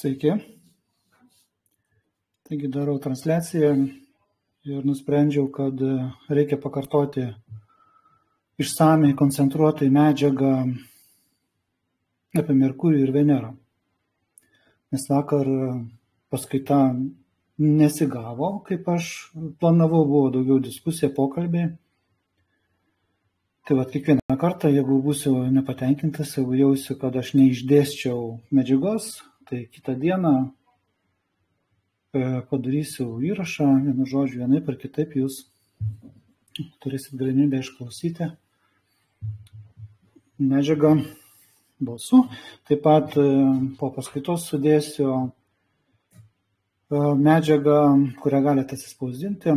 Sveiki. Taigi darau transliaciją ir nusprendžiau, kad reikia pakartoti išsamiai koncentruotai medžiagą apie Merkurijų ir Venerą. Nes vakar paskaita nesigavo, kaip aš planavau, buvo daugiau diskusija, pokalbiai. Tai kiekvieną kartą, jeigu būsiu nepatenkintas, jeigu jausiu, kad aš neišdėsčiau medžiagos, tai kitą dieną padarysiu įrašą, vienu žodžiu, vienaip ar kitaip jūs turėsit galimybę išklausyti medžiagą balsu. Taip pat po paskaitos sudėsiu medžiagą, kurią galite atsispausdinti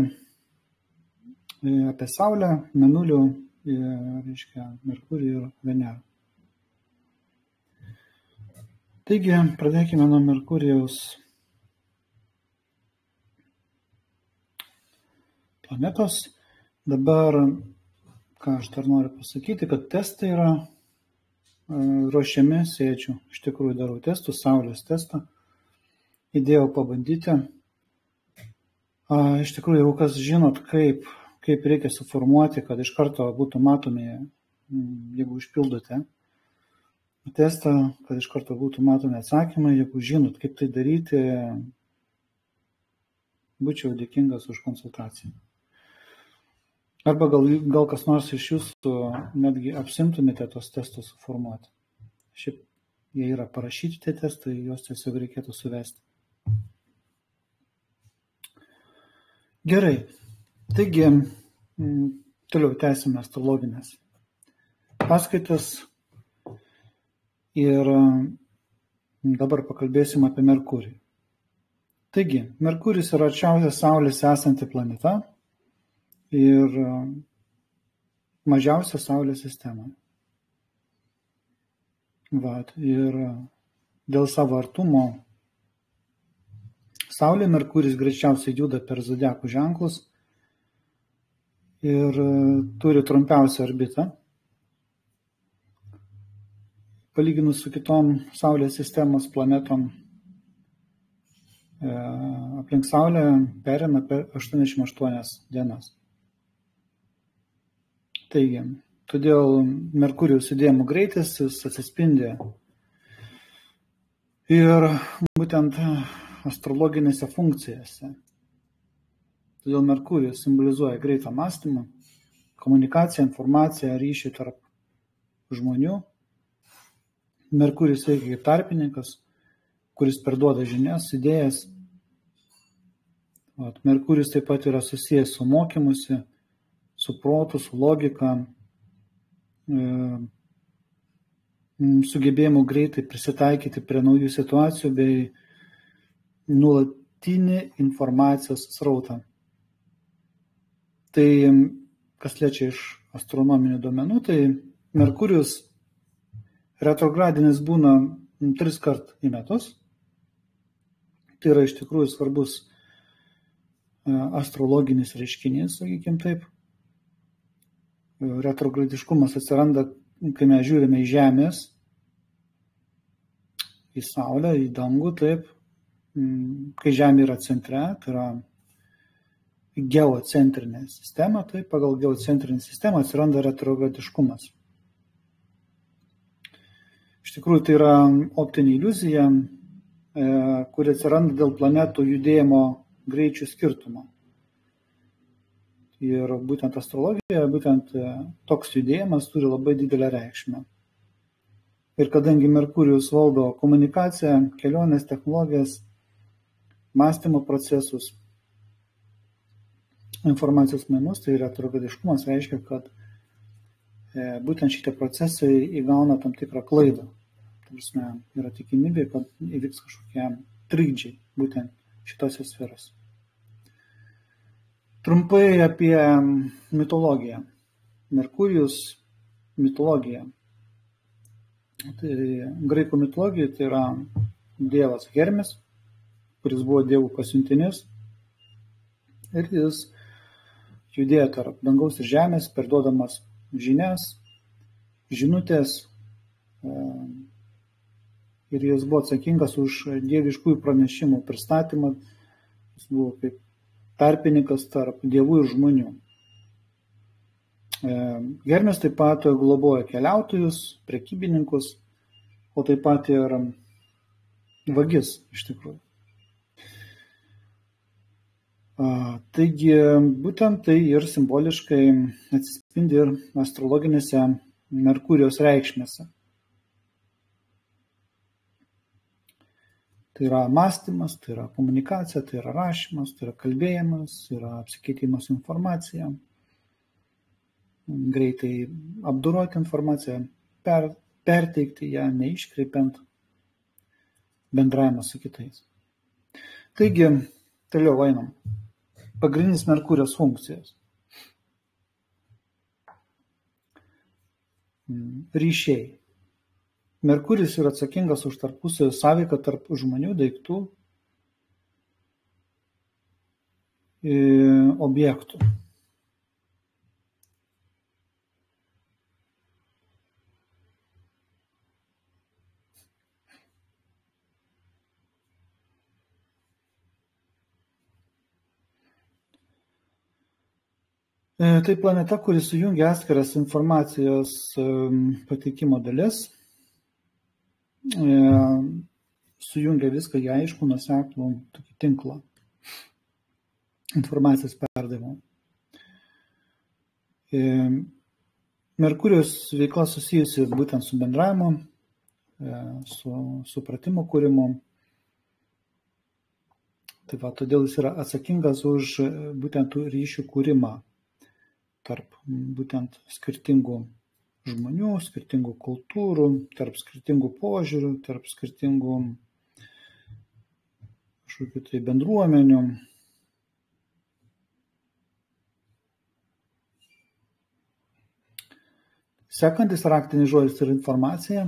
apie Saulę, Mėnulių, Merkurijų ir Venerą. Taigi, pradėkime nuo Merkurijaus planetos. Dabar, ką aš dar noriu pasakyti, kad testai yra ruošiami, sėdžiu, iš tikrųjų darau testus, Saulės testą, įdėjau pabandyti. Iš tikrųjų, jeigu kas žinot, kaip reikia suformuoti, kad iš karto būtų matomi, jeigu užpildote testą, kad iš karto būtų matomi atsakymai, jeigu žinot, kaip tai daryti, būčiau dėkingas už konsultaciją. Arba gal kas nors iš jūsų netgi apsimtumėte tos testus suformuoti. Šiaip jie yra parašyti tie testai, juos tiesiog reikėtų suvesti. Gerai. Taigi, toliau tęsime astrologinės paskaitas ir dabar pakalbėsim apie Merkurijų. Taigi, Merkurijus yra arčiausia Saulės esanti planeta ir mažiausia Saulės sistema. Ir dėl savo artumo Saulė Merkurijus greičiausiai juda per zodiakų ženklus ir turi trumpiausią orbitą. Palyginus su kitom Saulės sistemos planetom, aplink Saulę perina per 88 dienas. Taigi, todėl Merkurijaus judėjimo greitis jis atsispindi ir būtent astrologinėse funkcijose. Todėl Merkurijus simbolizuoja greitą mąstymą, komunikaciją, informaciją, ryšį tarp žmonių. Merkurijus veikia kaip tarpininkas, kuris perduoda žinias, idėjas. Merkurijus taip pat yra susijęs su mokymusi, su protu, su logika, sugebėjimu greitai prisitaikyti prie naujų situacijų bei nuolatinį informacijos srautą. Tai, kas liečia iš astronominių duomenų, tai Merkurijus retrogradinis būna 3 kart į metus. Tai yra iš tikrųjų svarbus astrologinis reiškinys, sakykime taip. Retrogradiškumas atsiranda, kai mes žiūrime į Žemės, į Saulę, į dangų, taip. Kai Žemė yra centre, tai yra geocentrinė sistema, tai pagal geocentrinę sistemą atsiranda retrogradiškumas. Iš tikrųjų, tai yra optinė iliuzija, kuri atsiranda dėl planetų judėjimo greičių skirtumo. Ir būtent astrologijoje, būtent toks judėjimas turi labai didelę reikšmę. Ir kadangi Merkurijus valdo komunikaciją, kelionės, technologijas, mąstymo procesus, informacijos mainus, tai retrogradiškumas reiškia, kad būtent šitie procesai įgauna tam tikrą klaidą. Tai yra tikimybė, kad įvyks kažkokie trikdžiai būtent šitose sferose. Trumpai apie mitologiją. Merkurijus mitologija. Tai graikų mitologija tai yra dievas Hermis, kuris buvo dievų pasiuntinys. Ir jis judėjo tarp dangaus ir žemės, perduodamas žinias, žinutės, ir jis buvo atsakingas už dieviškųjų pranešimų pristatymą. Jis buvo kaip tarpininkas tarp dievų ir žmonių. Hermis taip pat globoja keliautojus, prekybininkus, o taip pat ir vagis iš tikrųjų. Taigi būtent tai ir simboliškai atsispindi ir astrologinėse Merkurijos reikšmėse. Tai yra mąstymas, tai yra komunikacija, tai yra rašymas, tai yra kalbėjimas, yra apsikeitimas informacija, greitai apdoroti informaciją, perteikti ją, neiškreipiant, bendravimas su kitais. Taigi, toliau einam. Pagrindinis Merkurijos funkcijos. Ryšiai. Merkurijus yra atsakingas už tarpusavio sąveiką tarp žmonių, daiktų ir objektų. Tai planeta, kuri sujungia atskiras informacijos pateikimo dalis, sujungia viską į aišku, nuoseklų tokį tinklą informacijos perdavimo. Merkurijos veikla susijusi būtent su bendravimu, su supratimo kūrimu. Tai va, todėl jis yra atsakingas už būtent tų ryšių kūrimą tarp būtent skirtingų žmonių, skirtingų kultūrų, tarp skirtingų požiūrių, tarp skirtingų kažkokių tai bendruomenių. Sekantis raktinis žodis yra informacija.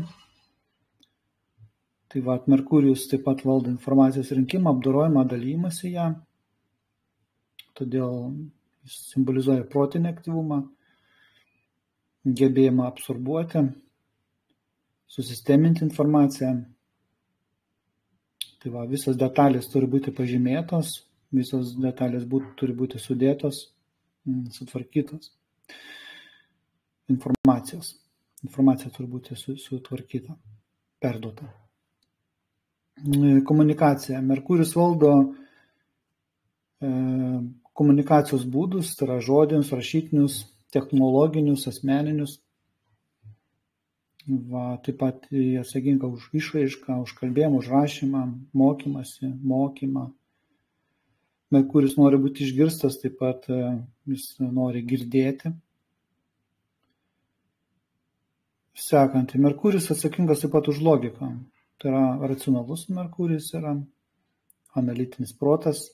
Tai va, Merkurijus taip pat valdo informacijos rinkimą, apdorojimą, dalymąsi ją. Todėl jis simbolizuoja protinį aktyvumą, gebėjimą absorbuoti, susisteminti informaciją. Tai va, visos detalės turi būti pažymėtos, visos detalės turi būti sudėtos, sutvarkytos. Informacija turi būti sutvarkyta, perduota. Komunikacija. Merkurijus valdo komunikacijos būdus, tai yra žodinius, rašytinius, technologinius, asmeninius. Va, taip pat atsakinga už išraišką, už kalbėjimą, už rašymą, mokymąsi, mokymą. Merkurijus nori būti išgirstas, taip pat jis nori girdėti. Sekantį. Merkurijus atsakingas taip pat už logiką. Tai yra racionalus Merkurijus, yra analitinis protas,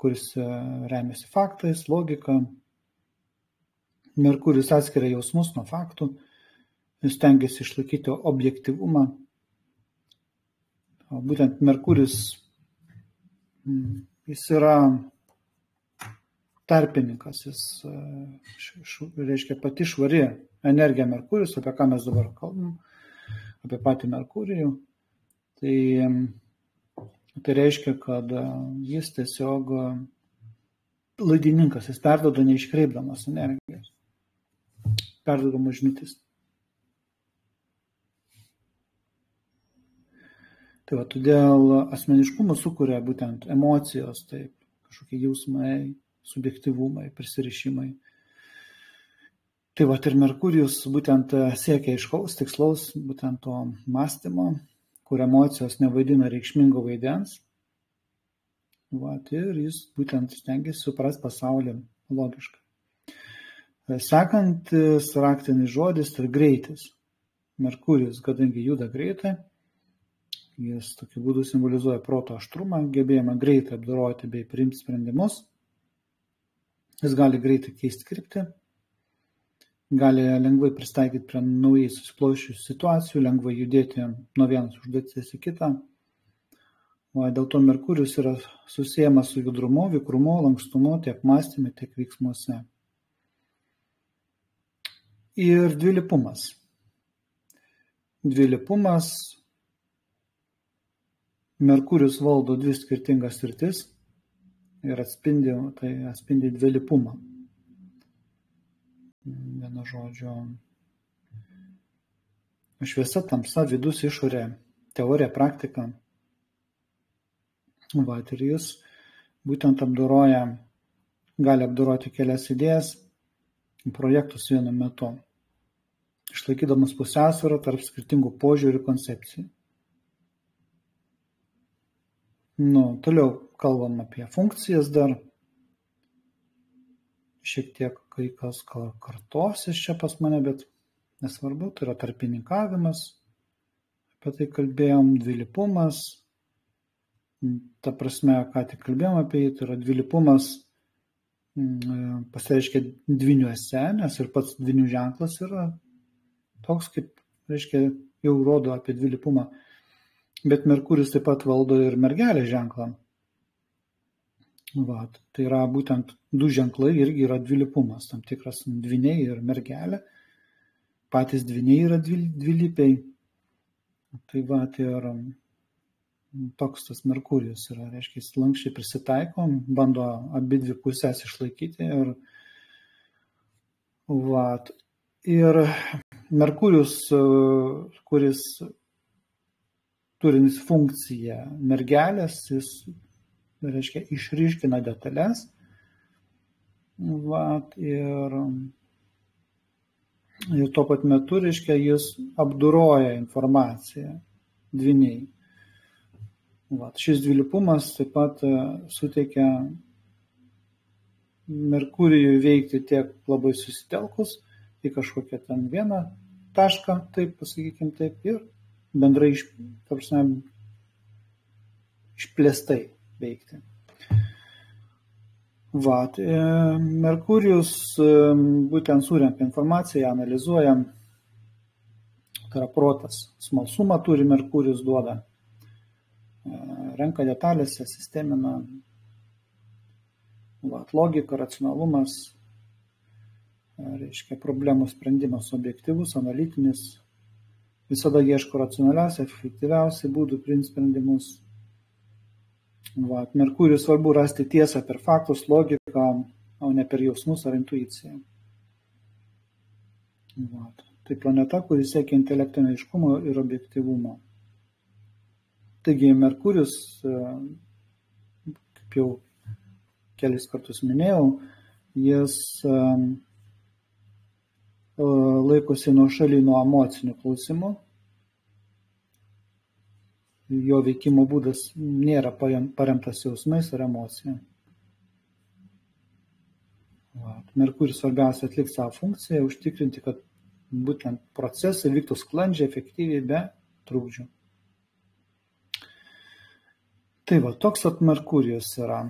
kuris remiasi faktais, logika. Merkurijus atskiria jausmus nuo faktų, jis stengiasi išlaikyti objektyvumą. Būtent Merkurijus, jis yra tarpininkas, jis reiškia pati švari energija Merkurijus, apie ką mes dabar kalbam, apie patį Merkurijų. Tai reiškia, kad jis tiesiog laidininkas, jis perduoda neiškreipdamas energijos, perduodamas žinutės. Tai va, todėl asmeniškumus sukuria būtent emocijos, taip, kažkokie jausmai, subjektyvumai, prisirišimai. Tai va, ir Merkurijus būtent siekia aiškaus, tikslaus būtent to mąstymo, kur emocijos nevaidina reikšmingo vaidens. Va, ir jis būtent stengiasi suprasti pasaulį logiškai. Sekantis raktinis žodis tai greitis. Merkurijus, kadangi juda greitai, jis tokiu būdu simbolizuoja proto aštrumą, gebėjimą greitai apdoroti bei priimti sprendimus. Jis gali greitai keisti kryptį, gali lengvai pristaikyti prie naujai susiklosčiusių situacijų, lengvai judėti nuo vienos užduoties į kitą. O dėl to Merkurijus yra susiejamas su judrumu, vikrumu, lankstumu tiek mąstyme, tiek veiksmuose. Ir dvilypumas. Dvilypumas Merkurijus valdo dvi skirtingas sritis ir atspindi dvilypumą. Vienu žodžiu, šviesa, tamsa, vidus, išorė, teorija, praktika. Ir jis būtent gali apdoroti kelias idėjas, projektus vienu metu, išlaikydamas pusiausvyrą tarp skirtingų požiūrių ir koncepcijų. Toliau kalbam apie funkcijas dar. Šiek tiek kai kas kartosis čia pas mane, bet nesvarbu, tai yra tarpininkavimas, apie tai kalbėjom, dvilypumas, ta prasme, ką tik kalbėjom apie jį, tai yra dvilypumas pasireiškia dvyniuose, nes ir pats dvynių ženklas yra toks, kaip, reiškia, jau rodo apie dvilypumą, bet Merkurijus taip pat valdo ir mergelės ženklą. Tai yra būtent du ženklai irgi yra dvilypumas, tam tikras dvyniai ir mergelė. Patys dvyniai yra dvilypiai. Tai ir toks tas Merkurijus yra, reiškia, jis lankščiai prisitaiko, bando abidvi pusės išlaikyti. Ir Merkurijus, kuris turintis funkciją mergelės, jis, reiškia, išryškina detalės. Ir tuo pat metu, reiškia, jis apdoroja informaciją dvyniai. Šis dvilypumas taip pat suteikia Merkurijui veikti tiek labai susitelkus į kažkokią ten vieną tašką, taip pasakykim taip, ir bendrai išplėstai veikti. Merkurijus būtent surenka informaciją, analizuoja, tai yra protas, smalsumą turi Merkurijus duoda, renka detalėse, sistemina, logika, racionalumas, reiškia problemų sprendimas objektyvus, analitinis, visada ieško racionaliausiai, efektyviausiai būdų priimti sprendimus. Merkurijui svarbu rasti tiesą per faktus, logiką, o ne per jausmus ar intuiciją. Tai planeta, kuri siekia intelektinio aiškumo ir objektyvumo. Taigi Merkurijus, kaip jau kelis kartus minėjau, jis laikosi nuošaly nuo emocinių klausimų. Jo veikimo būdas nėra paremtas jausmais ar emocija. Merkurijus svarbiausia atlikti savo funkciją, užtikrinti, kad būtent procesai vyktų sklandžiai, efektyviai, be trukdžių. Tai toks Merkurijus yra.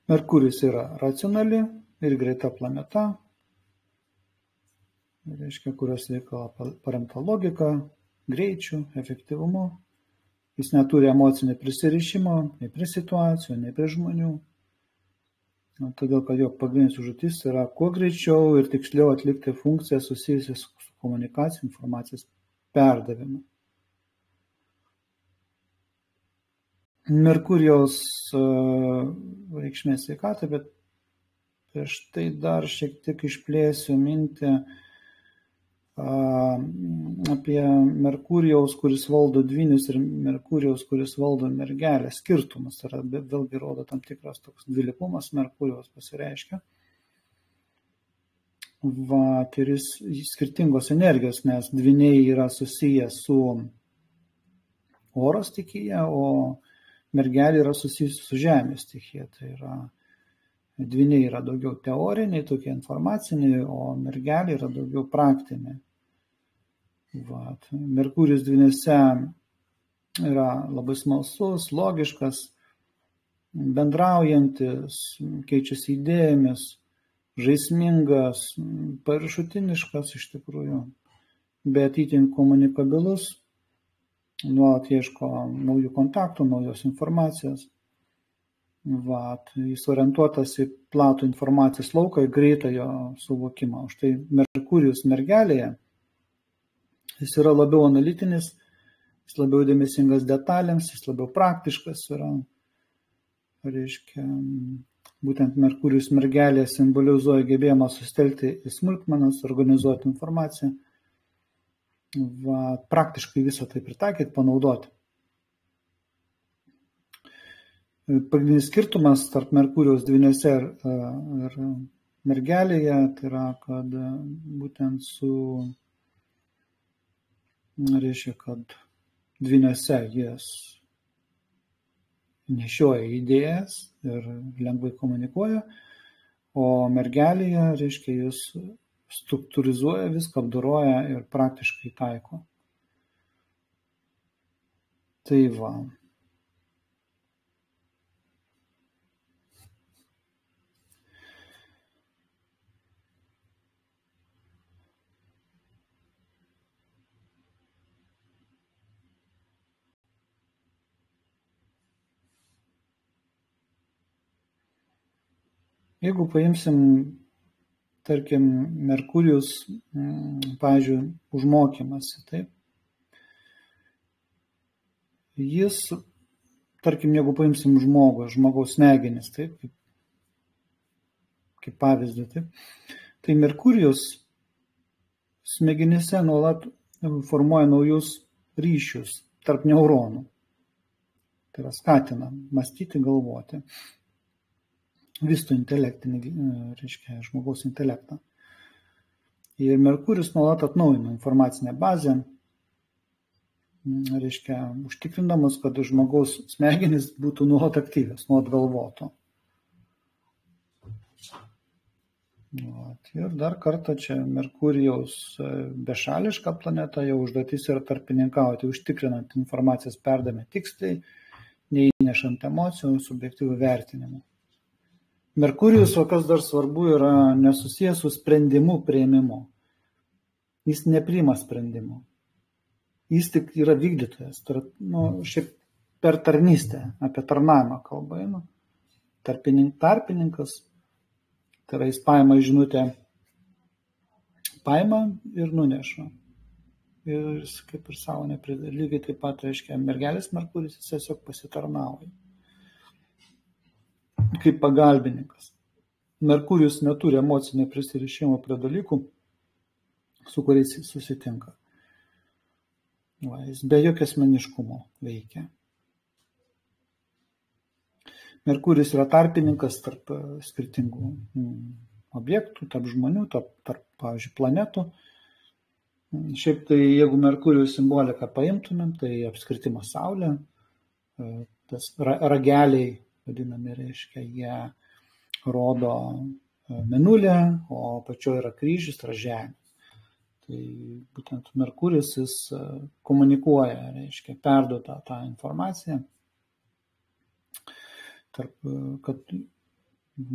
Merkurijus yra racionali ir greita planeta, reiškia, kurios veikla paremta logika, greičiu, efektyvumu. Jis neturi emocinio prisirišimo, nei prie situacijų, nei prie žmonių. Todėl, kad jo pagrindinis užduotis yra kuo greičiau ir tiksliau atlikti funkciją susijusią su komunikacija, informacijos perdavimu. Merkurijaus reikšmė sveikatai, bet prieš tai dar šiek tiek išplėsiu mintį apie Merkurijaus, kuris valdo dvynius, ir Merkurijaus, kuris valdo mergelę. Skirtumas yra, vėlgi rodo tam tikras toks dvilypumas Merkurijaus pasireiškia. Ir skirtingos energijos, nes dvyniai yra susiję su oro stichija, o mergelė yra susijusi su žemės stichija. Tai yra, dvyniai yra daugiau teoriniai, tokie informaciniai, o mergelė yra daugiau praktinė. Merkurijus dvyniuose yra labai smalsus, logiškas, bendraujantis, keičiasi idėjomis, žaismingas, paviršutiniškas iš tikrųjų, bet itin komunikabilus, nuolat ieško naujų kontaktų, naujos informacijos. Jis orientuotas į platų informacijos lauką, į greitą jo suvokimą. Už tai Merkurijus mergelėje, jis yra labiau analitinis, jis labiau dėmesingas detalėms, jis labiau praktiškas yra. Reiškia, būtent Merkurijus mergelė simbolizuoja gebėjimą sustelkti į smulkmenas, organizuoti informaciją, praktiškai visą tai pritaikyti, panaudoti. Pagrindinis skirtumas tarp Merkurijaus dvyniuose ir mergelėje, tai yra, kad būtent reiškia, kad dvyniuose jis nešioja idėjas ir lengvai komunikuoja, o mergelėje, reiškia, jis struktūrizuoja viską, apdoroja ir praktiškai taiko. Tai va. Jeigu paimsim, tarkim, Merkurijus, pavyzdžiui, užmokymasi, taip, jis, tarkim, jeigu paimsim žmogaus smegenis, taip, kaip pavyzdį, taip, tai Merkurijus smegenyse nuolat formuoja naujus ryšius tarp neuronų. Tai yra skatina mąstyti, galvoti. Vysto intelektinį, reiškia, žmogaus intelektą. Ir Merkurijus nuolat atnaujina informacinę bazę, reiškia, užtikrindamas, kad žmogaus smegenys būtų nuolat aktyvios, nuolat galvotų. Ir dar kartą čia Merkurijaus bešališka planeta, jau užduotis yra tarpininkauti, užtikrinant informacijos perdavimą tiksliai, neįnešant emocijų, subjektyvių vertinimų. Merkurijus, o kas dar svarbu, yra nesusijęs su sprendimu priėmimu. Jis nepriima sprendimų. Jis tik yra vykdytojas. Šiaip per tarnystę, apie tarnavimą kalba. Tarpininkas, tai yra jis paima žinutę, paima ir nuneša. Ir jis kaip ir savo neprideda. Lygiai taip pat, reiškia, mergelės Merkurijus, jis tiesiog pasitarnauja. Kaip pagalbininkas. Merkurijus neturi emocinio prisirišimo prie dalykų, su kuriais jis susitinka. Jis be jokio asmeniškumo veikia. Merkurijus yra tarpininkas tarp skirtingų objektų, tarp žmonių, tarp, pavyzdžiui, planetų. Šiaip tai, jeigu Merkurijus simboliką paimtumėm, tai apskritimas Saulė, tas rageliai, vadinami, reiškia, jie rodo mėnulį, o apačioje yra kryžius, yra žemė. Tai būtent Merkurijus jis komunikuoja, reiškia, perduoda tą informaciją, kad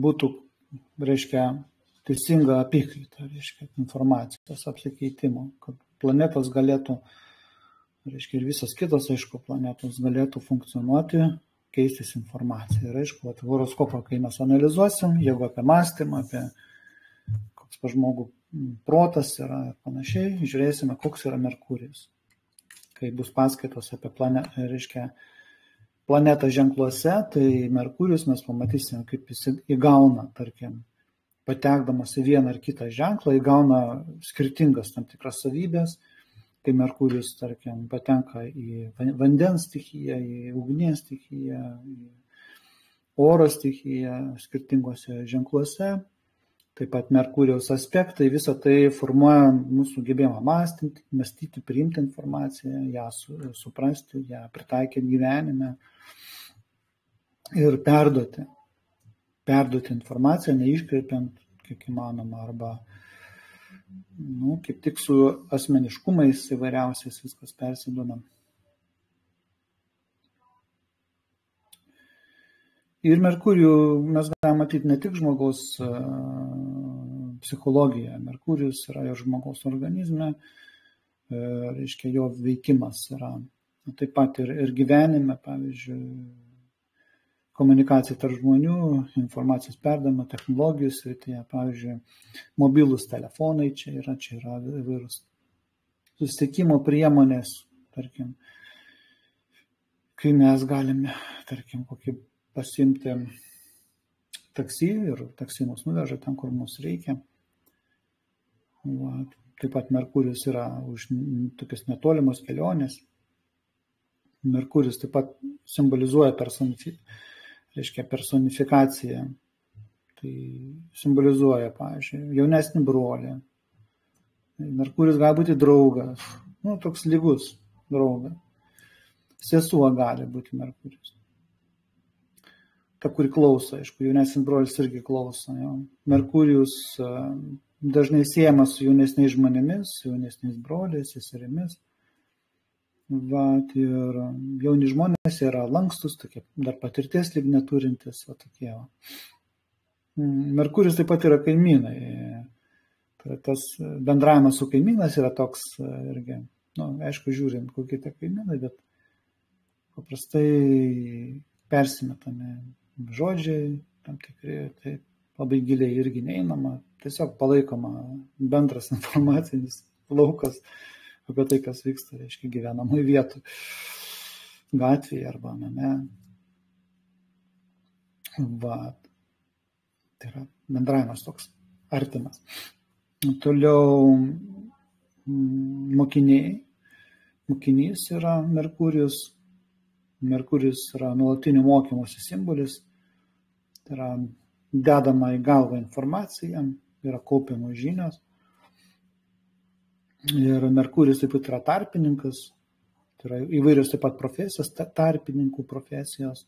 būtų, reiškia, teisinga apykaita, reiškia, informacijos apsikeitimo, kad planetos galėtų, reiškia, ir visas kitos, aišku, planetos galėtų funkcionuoti, keistis informacija. Ir aišku, horoskopą, kai mes analizuosim, jeigu apie mąstymą, apie koks pas žmogų protas yra ir panašiai, žiūrėsime, koks yra Merkurijus. Kai bus paskaitos apie planetą ženkluose, tai Merkurijus mes pamatysime, kaip jis įgauna, tarkim, patekdamas į vieną ar kitą ženklą, įgauna skirtingas tam tikras savybės. Kai Merkurijus, tarkim, patenka į vandens stichiją, į ugnies stichiją, į oro stichiją skirtingose ženkluose, taip pat Merkurijaus aspektai, visą tai formuoja mūsų gebėjimą mąstyti, priimti informaciją, ją suprasti, ją pritaikyti gyvenime ir perduoti informaciją, neiškreipiant, kiek įmanoma, arba kaip tik su asmeniškumais įvairiausiais viskas persiduoda. Ir Merkurijų mes galime matyti ne tik žmogaus psichologiją. Merkurijus yra ir žmogaus organizme, reiškia, jo veikimas yra. Taip pat ir gyvenime, pavyzdžiui, komunikacija tarp žmonių, informacijos perdavimo, technologijų srityje, pavyzdžiui, mobilūs telefonai čia yra įvairūs susitikimo priemonės, tarkim, kai mes galime, tarkim, kokį pasimti taksi ir taksi mus nuveža ten, kur mums reikia. Va. Taip pat Merkurijus yra už tokias netolimos kelionės. Merkurijus taip pat simbolizuoja personifikaciją. Tai simbolizuoja, pavyzdžiui, jaunesnį brolį. Merkurijus gali būti draugas, toks lygus draugas. Sesuo gali būti Merkurijus. Ta, kuri klauso, aišku, jaunesnis brolis irgi klauso. Jo. Merkurijus dažnai siejamas su jaunesniais žmonėmis, su jaunesniais broliais, seserimis. Ir jauni žmonės yra lankstus, tokie dar patirties lyg neturintis, tokie. Merkurijus taip pat yra kaimynai. Tas bendravimas su kaimynas yra toks irgi, aišku, žiūrint, kokie tie kaimynai, bet paprastai persimetami žodžiai, tam tikri, tai labai giliai irgi neįnama, tiesiog palaikoma bendras informacinis laukas apie tai, kas vyksta, reiškia, gyvenamoj vietoj, gatvėje arba name. Va, tai yra bendravimas toks artimas. Toliau mokinys yra Merkurijus. Merkurijus yra nuolatinių mokymosi simbolis. Tai yra dedama į galvą informacija, yra kaupiamos žinios. Ir Merkurijus taip pat yra tarpininkas, tai yra įvairios taip pat profesijos, tarpininkų profesijos,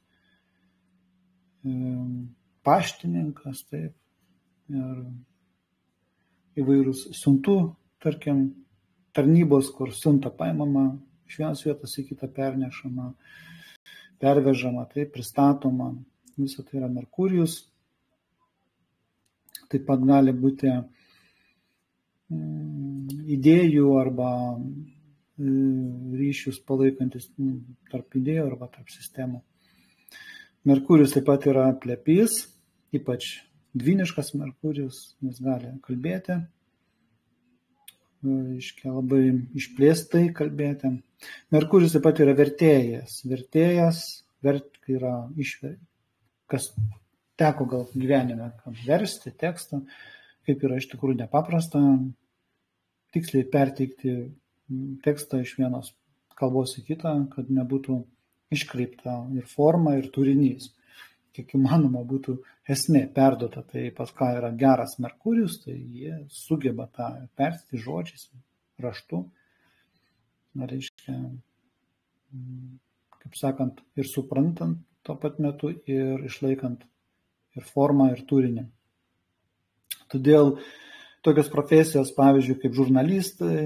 paštininkas, taip, ir įvairūs siuntų, tarkim, tarnybos, kur siunta paimama, iš vienos vietos į kitą pernešama, pervežama, taip, pristatoma, viso tai yra Merkurijus. Taip pat gali būti idėjų arba ryšius palaikantis tarp idėjų arba tarp sistemų. Merkurijus taip pat yra plepys, ypač dviniškas Merkurijus, jis gali kalbėti, reiškia labai išplėstai kalbėti. Merkurijus taip pat yra vertėjas. Vertėjas yra kas teko gal gyvenime versti tekstą, kaip yra iš tikrųjų nepaprasta tiksliai perteikti tekstą iš vienos kalbos į kitą, kad nebūtų iškreipta ir forma, ir turinys. Kiek įmanoma būtų esmė perduota. Tai pas ką yra geras Merkurijus, tai jie sugeba tą perteikti žodžiais, raštu. Reiškia, kaip sakant, ir suprantant tuo pat metu, ir išlaikant ir formą, ir turinį. Todėl tokios profesijos, pavyzdžiui, kaip žurnalistai,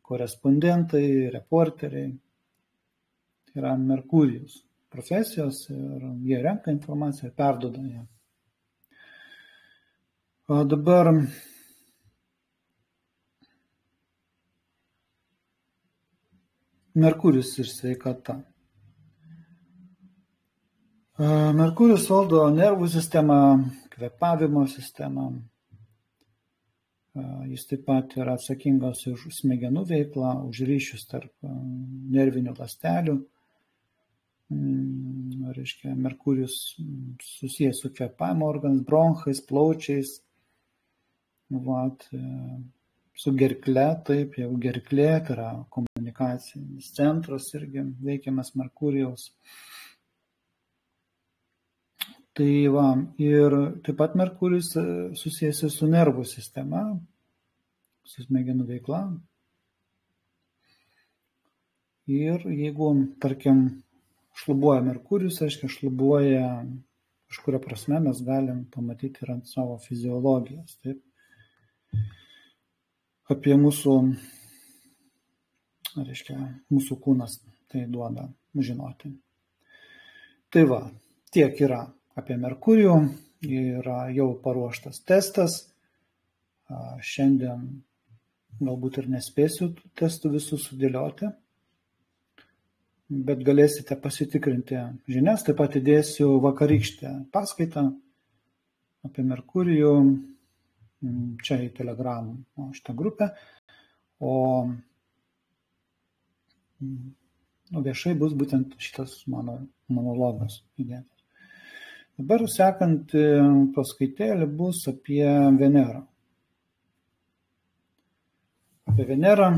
korespondentai, reporteriai, tai yra Merkurijus profesijos ir jie renka informaciją, perduoda ją. O dabar Merkurijus ir sveikata. Merkurijus valdo nervų sistemą, kvėpavimo sistemą. Jis taip pat yra atsakingas už smegenų veiklą, už ryšius tarp nervinių ląstelių. Reiškia, Merkurijus susijęs su kvėpavimo organais, bronchais, plaučiais, su gerkle, taip, jau gerklė, tai yra komunikacinis centras irgi veikiamas Merkurijaus. Tai ir taip pat Merkurijus susijęs su nervų sistema, su smegenų veikla. Ir jeigu, tarkim, šlubuoja Merkurijus, aiškiai, šlubuoja kažkuria prasme, mes galim pamatyti ir ant savo fiziologijos. Taip. Apie mūsų, reiškia, mūsų kūnas tai duoda žinoti. Tai tiek yra apie Merkurijų, yra jau paruoštas testas. Šiandien galbūt ir nespėsiu testų visų sudėlioti. bet galėsite pasitikrinti žinias. Taip pat įdėsiu vakarykštę paskaitą apie Merkurijų čia į Telegram šitą grupę, o viešai bus būtent šitas mano monologas įdėtas. Dabar sekant paskaitėlį bus apie Venerą. Apie Venerą.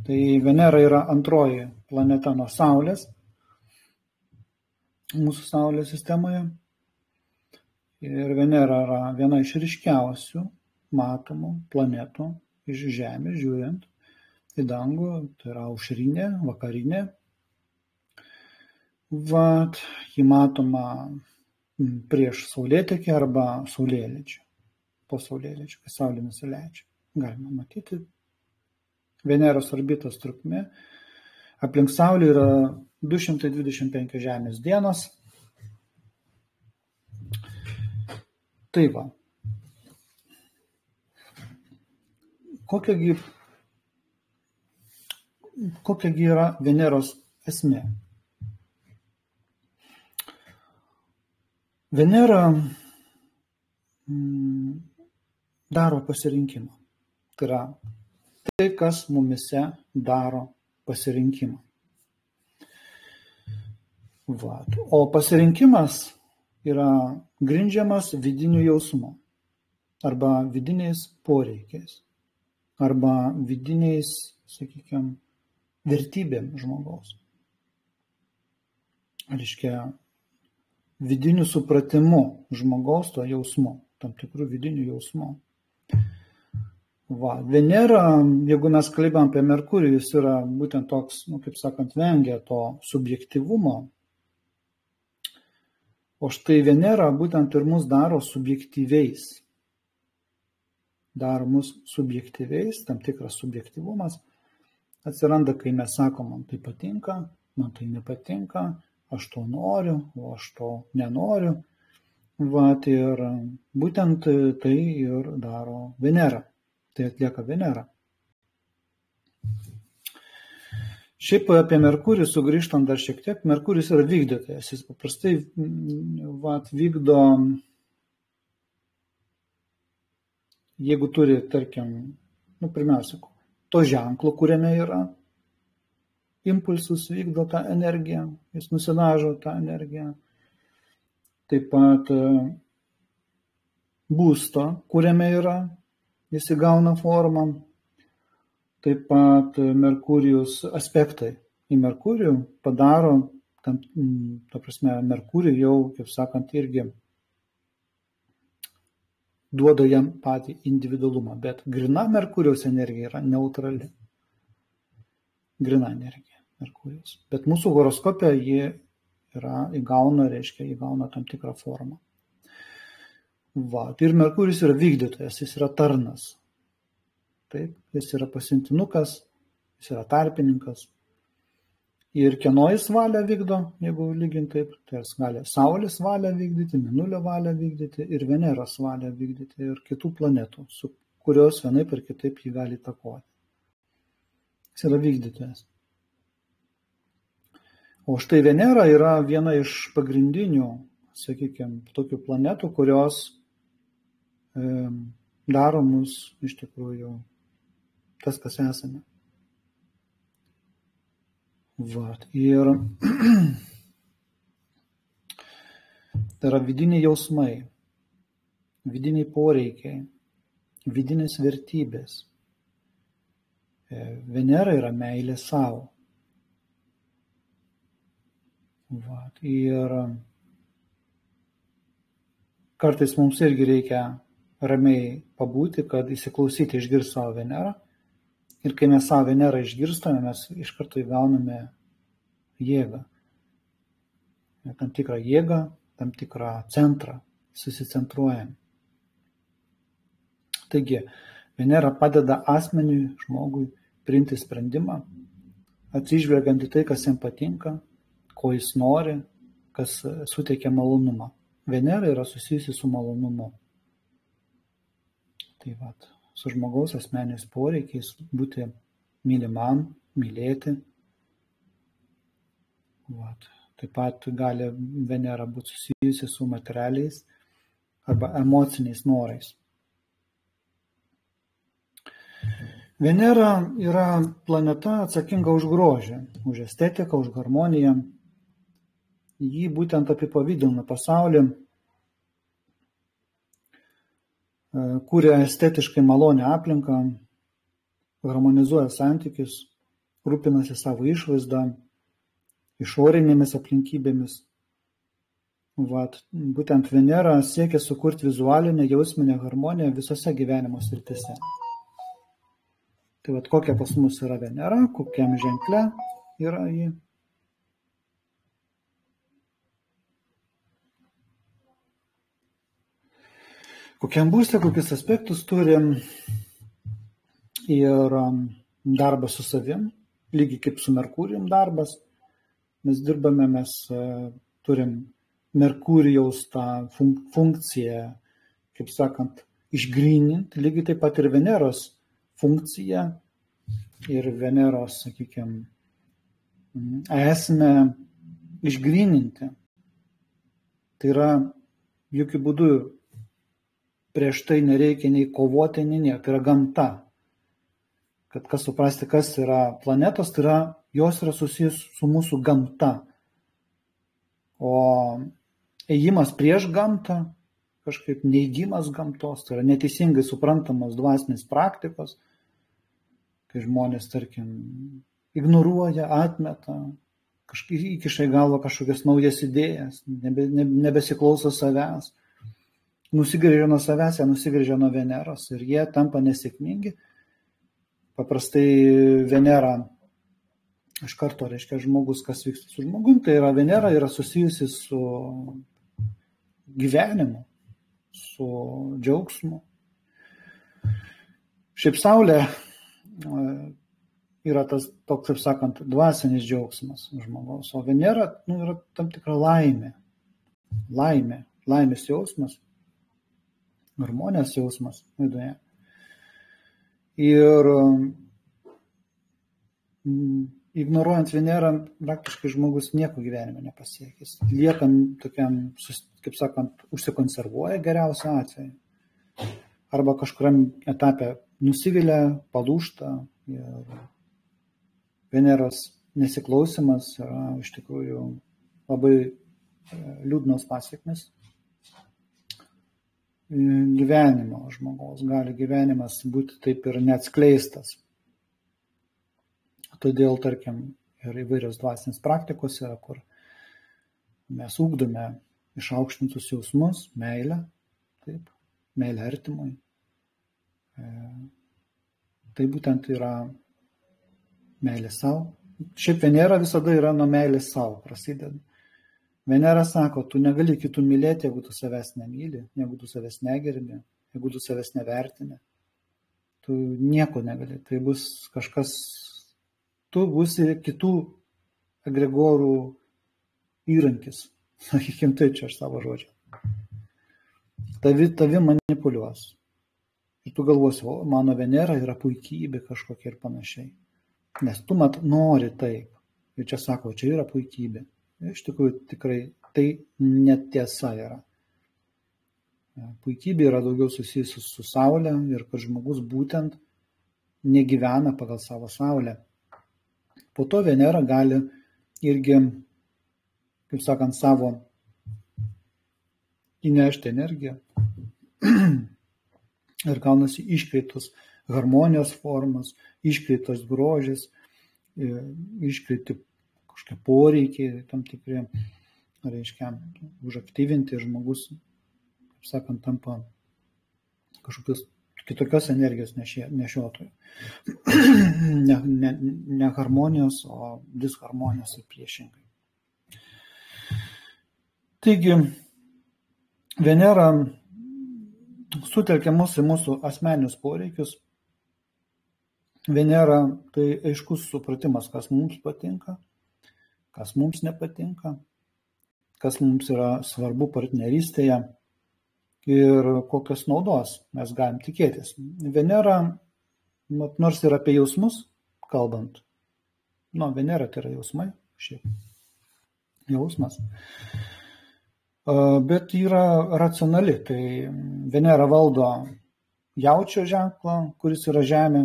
Tai Venera yra antroji planeta nuo Saulės mūsų Saulės sistemoje. Ir Venera yra viena iš ryškiausių matomų planetų iš Žemės žiūrint į dangų. Tai yra aušrinė, vakarinė. Ji matoma prieš saulėtekį arba saulėlydžio. Po saulėlydžio, kai saulė nusileidžia. Galima matyti. Veneros orbitos trukmė aplink Saulę yra 225 Žemės dienos. Tai va. Kokiagi yra Veneros esmė? Venera daro pasirinkimą. Tai yra tai, kas mumise daro pasirinkimą. O pasirinkimas yra grindžiamas vidiniu jausmu arba vidiniais poreikiais arba vidiniais, sakykime, vertybėm žmogaus. Reiškia, vidiniu supratimu žmogaus to jausmu, tam tikrų vidinių jausmų. Venera, jeigu mes kalbam apie Merkurijų, jis yra būtent toks, kaip sakant, vengia to subjektivumo. O štai Venera būtent ir mus daro subjektyviais. Daro mus subjektyviais, tam tikras subjektyvumas atsiranda, kai mes sakom, man tai patinka, man tai nepatinka, aš to noriu, o aš to nenoriu. Ir būtent tai ir daro Venera. Tai atlieka Venera. Šiaip apie Merkurijų sugrįžtant dar šiek tiek, Merkurijus yra vykdytojas. Jis paprastai vykdo, jeigu turi, tarkim, pirmiausia, to ženklo, kuriame yra, impulsus vykdo tą energiją, jis nusidažo tą energiją. Taip pat būsto, kuriame yra, jis įgauna formą. Taip pat Merkurijus aspektai į Merkurijų padaro, ta prasme, Merkurijų jau, kaip sakant, irgi duoda jam patį individualumą, bet grina Merkurijos energija yra neutrali. Grina energija Merkurijos. Bet mūsų horoskope ji įgauna tam tikrą formą. Ir Merkurijus yra vykdytojas, jis yra tarnas. Taip, jis yra pasiuntinukas, jis yra tarpininkas. Ir kieno jis valią vykdo, jeigu lyginti taip, tai jis gali Saulės valią vykdyti, Mėnulio valią vykdyti ir Veneros valią vykdyti ir kitų planetų, su kurios vienaip ir kitaip jį gali įtakoti. Jis yra vykdytojas. O štai Venera yra viena iš pagrindinių, sakykime, tokių planetų, kurios daro mus iš tikrųjų tas, kas esame. Ir tai yra vidiniai jausmai, vidiniai poreikiai, vidinės vertybės. Venera yra meilė savo. Ir kartais mums irgi reikia ramiai pabūti, kad įsiklausyti, išgirsti savo Venerą. Ir kai mes savo Venerą išgirstame, mes iš karto įgauname jėgą. Tam tikrą jėgą, tam tikrą centrą, susicentruojam. Taigi, Venera padeda asmeniui, žmogui priimti sprendimą, atsižvelgiant į tai, kas jam patinka, ko jis nori, kas suteikia malonumą. Venera yra susijusi su malonumu. Tai su žmogaus asmeniniais poreikiais būti mylimam, mylėti. Vat. Taip pat gali Venera būti susijusi su materialiais arba emociniais norais. Venera yra planeta atsakinga už grožį, už estetiką, už harmoniją. Jį būtent apipavidalina pasaulį, kuria estetiškai malonę aplinką, harmonizuoja santykius, rūpinasi savo išvaizdą, išorinėmis aplinkybėmis. Vat, būtent Venera siekia sukurti vizualinę, jausminę harmoniją visose gyvenimo srityse. Tai vat, kokia pas mus yra Venera, kokiam ženkle yra ji. Kokiam būste, kokius aspektus turim ir darbas su savim, lygiai kaip su Merkurijum darbas. Mes dirbame, mes turim Merkurijaus tą funkciją, kaip sakant, išgryninti, lygiai taip pat ir Veneros funkciją ir Veneros, sakykime, esmę išgryninti. Tai yra, jokių būdų prieš tai nereikia nei kovoti, nei nieko, tai yra gamta. Kad kas suprasti, kas yra planetos, tai yra, jos yra susijęs su mūsų gamta. O ėjimas prieš gamtą, kažkaip neigimas gamtos, tai yra neteisingai suprantamos dvasinės praktikos, kai žmonės, tarkim, ignoruoja, atmeta, įkiša į galvą kažkokias naujas idėjas, nebesiklauso savęs, nusigręžia nuo savęs, jie nusigręžia nuo Veneros ir jie tampa nesėkmingi. Paprastai Venera, iš karto reiškia žmogus, kas vyksta su žmogum, tai yra Venera yra susijusi su gyvenimu, su džiaugsmu. Šiaip Saulė yra tas toks, kaip sakant, dvasinis džiaugsmas žmogaus, o Venera yra tam tikra laimės jausmas, harmonijos jausmas viduje. Ir ignoruojant Venerą, praktiškai žmogus nieko gyvenime nepasiekis. Liekam tokiam, kaip sakant, užsikonservuoja geriausiu atveju. Arba kažkuriam etape nusivilia, palūžta ir Veneros nesiklausimas yra iš tikrųjų labai liūdnos pasiekmes gyvenimo žmogaus. Gali gyvenimas būti taip ir neatskleistas. Todėl, tarkim, ir įvairios dvasinės praktikos yra, kur mes ugdome išaukštintus jausmus, meilę, taip, meilę artimui. Tai būtent yra meilė savo. Šiaip Venera visada yra nuo meilės savo prasideda. Venera sako, tu negali kitų mylėti, jeigu tu savęs nemyli, jeigu tu savęs negerbi, jeigu tu savęs nevertini. Tu nieko negali. Tai bus kažkas, tu būsi kitų agregorų įrankis. Sakykime, tai čia aš savo žodžiu. Tavi manipuliuos. Ir tu galvosi, o mano Venera yra puikybė kažkokia ir panašiai. Nes tu nori taip. Ir čia sako, čia yra puikybė. Iš tikrųjų, tikrai tai netiesa yra. Puikybė yra daugiau susijusi su Saulė ir kad žmogus būtent negyvena pagal savo Saulę. Po to Venera gali irgi, kaip sakant, savo įnešti energiją ir gaunasi iškreitos harmonijos formas, iškreitos grožis, iškreiti kažkokie poreikiai, tam tikri, reiškia, užaktyvinti žmogus, kaip sakant, tampa kažkokios kitokios energijos nešiotojų. Ne harmonijos, o disharmonijos ir priešingai. Taigi, Venera sutelkia mus į mūsų asmeninius poreikius. Venera tai aiškus supratimas, kas mums patinka, kas mums nepatinka, kas mums yra svarbu partnerystėje ir kokios naudos mes galim tikėtis. Venera, nors ir apie jausmus kalbant, Venera tai yra jausmai, šiaip jausmas. Bet yra racionali, tai Venera valdo jaučio ženklą, kuris yra Žemė,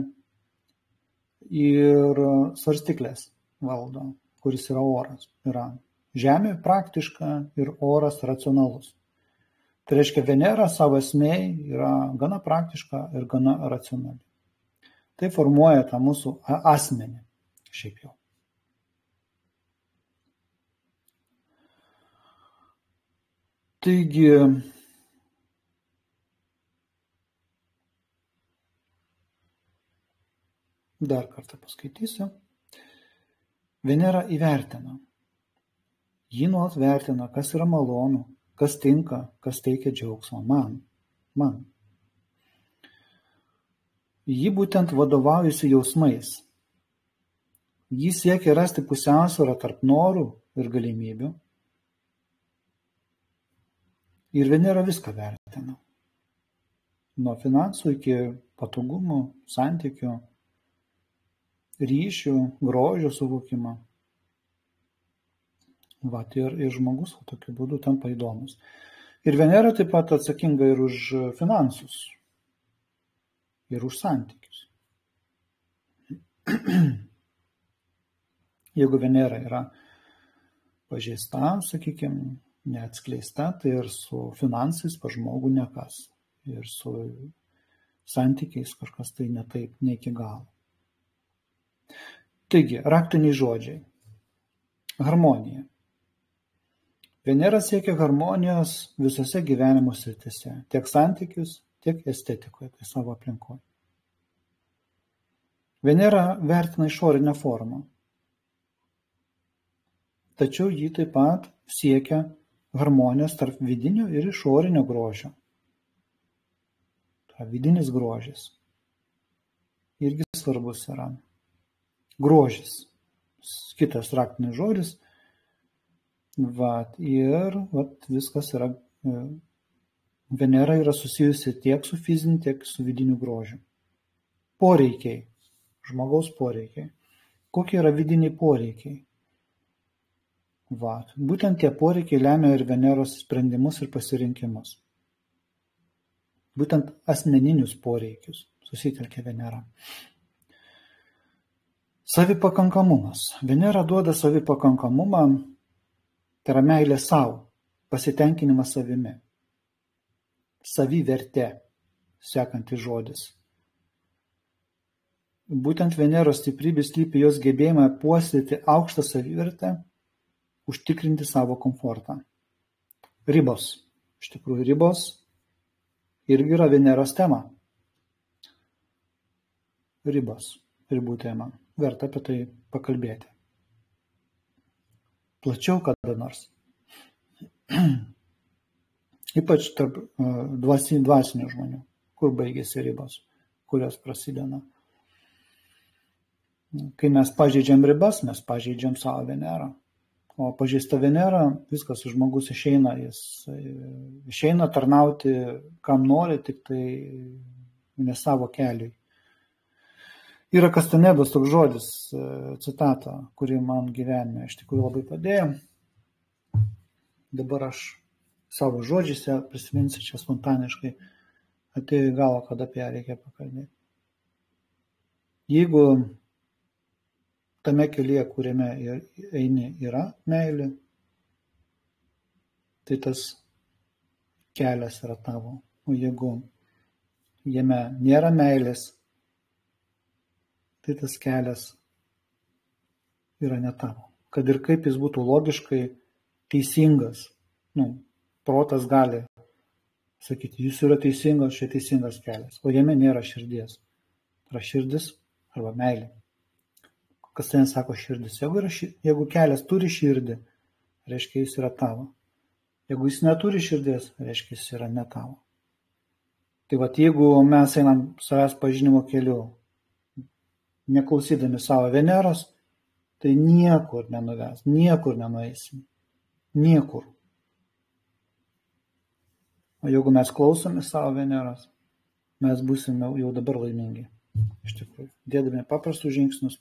ir svarstyklės valdo, kuris yra oras. Yra Žemė praktiška ir oras racionalus. Tai reiškia, Venera savo esmėj yra gana praktiška ir gana racionali. Tai formuoja tą mūsų asmenį šiaip jau. Taigi, dar kartą paskaitysiu. Venera įvertina. Ji nuolat vertina, kas yra malonu, kas tinka, kas teikia džiaugsmą. Man. Ji būtent vadovaujasi jausmais. Ji siekia rasti pusiausvyrą tarp norų ir galimybių. Ir Venera viską vertina. Nuo finansų iki patogumų, santykių, ryšių, grožio suvokimo. Ir žmogus tokiu būdu tampa įdomus. Ir Venera taip pat atsakinga ir už finansus, ir už santykius. Jeigu Venera yra pažeista, sakykime, neatskleista, tai ir su finansais pas žmogų nekas. Ir su santykiais kažkas tai ne taip, ne iki galo. Taigi, raktiniai žodžiai. Harmonija. Venera siekia harmonijos visose gyvenimo srityse, tiek santykius, tiek estetikoje, tai savo aplinkoje. Venera vertina išorinę formą. Tačiau ji taip pat siekia harmonijos tarp vidinio ir išorinio grožio. Tai vidinis grožis irgi svarbus yra. Grožis. Kitas raktinis žodis. Ir viskas yra. Venera yra susijusi tiek su fiziniu, tiek su vidiniu grožiu. Poreikiai. Žmogaus poreikiai. Kokie yra vidiniai poreikiai? Būtent tie poreikiai lemia ir Veneros sprendimus ir pasirinkimus. Būtent asmeninius poreikius susitelkia Venera. Savipakankamumas. Venera duoda savipakankamumą, tai yra meilė savo, pasitenkinimas savimi. Savivertė, sekantis žodis. Būtent Veneros stiprybė slypi jos gebėjimą puoselėti aukštą savivertę, užtikrinti savo komfortą. Ribos. Iš tikrųjų, ribos irgi yra Veneros tema. Ribos, ribų tema. Verta apie tai pakalbėti. Plačiau kada nors. Ypač tarp dvasinių žmonių, kur baigėsi ribos, kurios prasideda. Kai mes pažeidžiam ribas, mes pažeidžiam savo Venerą. O pažeista Venera, viskas, žmogus išeina, jis išeina tarnauti, kam nori, tik tai ne savo keliui. Yra Kastanedos toks žodis, citata, kuri man gyvenime iš tikrųjų labai padėjo. Dabar aš savo žodžiuose prisiminsiu čia spontaniškai, atėjo į galvą, kad apie ją reikia pakalbėti. Jeigu tame kelyje, kuriame eini, yra meilė, tai tas kelias yra tavo. O jeigu jame nėra meilės, tai tas kelias yra ne tavo. Kad ir kaip jis būtų logiškai teisingas, protas gali sakyti, jis yra teisingas, čia teisingas kelias, o jame nėra širdies. Yra širdis arba meilė. Kas ten sako širdis? Jeigu kelias turi širdį, reiškia jis yra tavo. Jeigu jis neturi širdies, reiškia jis yra ne tavo. Tai jeigu mes einam savęs pažinimo keliu, neklausydami savo Veneros, tai niekur nenuves, niekur nenueisim. Niekur. O jeigu mes klausome savo Veneros, mes būsime jau dabar laimingi. Iš tikrųjų, dėdami paprastus žingsnius.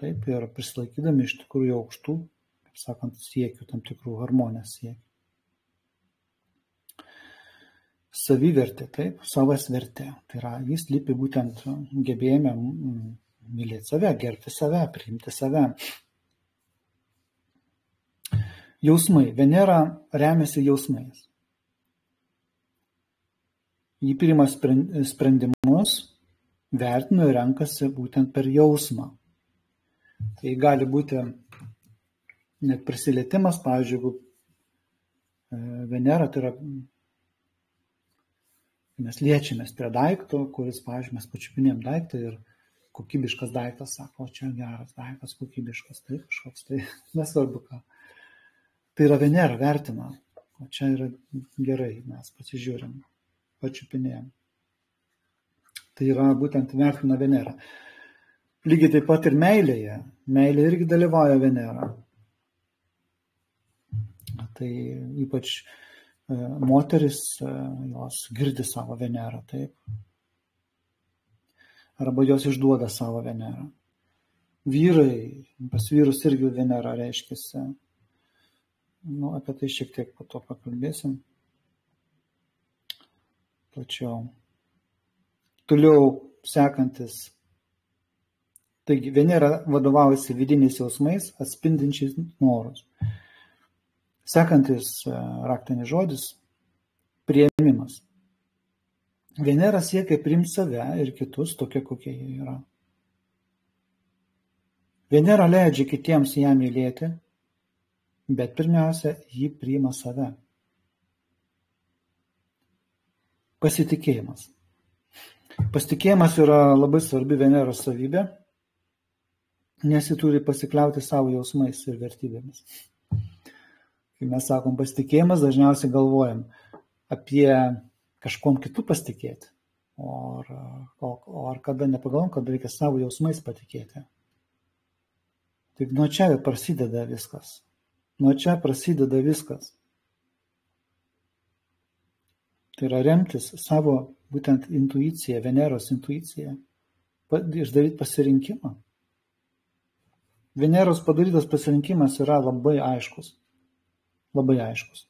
Taip, ir prisilaikydami iš tikrųjų aukštų kaip sakant, siekių, tam tikrų harmonijos siekių. Savivertė, taip, savas vertė. Tai yra, jis lypi būtent gebėjime mylėti save, gerbti save, priimti save. Jausmai. Venera remiasi jausmais. Jį priima sprendimus, vertina ir renkasi būtent per jausmą. Tai gali būti net prisilietimas, pavyzdžiui, jeigu Venera, tai yra, mes liečiamės prie daikto, kuris, pavyzdžiui, mes pačiupinėm daiktą ir kokybiškas daiktas, sako, čia geras daiktas, kokybiškas, tai kažkoks, tai nesvarbu ką. Tai yra Venera vertina, o čia yra gerai, mes pasižiūrim, pačiupinėjom. Tai yra būtent vertina Venera. Lygiai taip pat ir meilėje. Meilė irgi dalyvauja Venera. Tai ypač moteris, jos girdi savo Venerą, taip. Arba jos išduoda savo Venerą. Vyrai, pas vyrus irgi Venera reiškiasi. Apie tai šiek tiek po to pakalbėsim. Plačiau. Toliau sekantis. Taigi, Venera vadovaujasi vidiniais jausmais, atspindinčiais norus. Sekantis raktinis žodis – priėmimas. Venera siekia priimti save ir kitus tokie, kokie jie yra. Venera leidžia kitiems ją mylėti, bet pirmiausia, ji priima save. Pasitikėjimas. Pasitikėjimas yra labai svarbi Veneros savybė, nes ji turi pasikliauti savo jausmais ir vertybėmis. Kai mes sakom pasitikėjimas, dažniausiai galvojam apie kažkom kitų pasitikėti. Ar kada nepagalvom, kad reikia savo jausmais patikėti. Tik nuo čia prasideda viskas. Nuo čia prasideda viskas. Tai yra remtis savo būtent intuiciją, Veneros intuiciją, išdaryti pasirinkimą. Veneros padarytas pasirinkimas yra labai aiškus. Labai aiškus.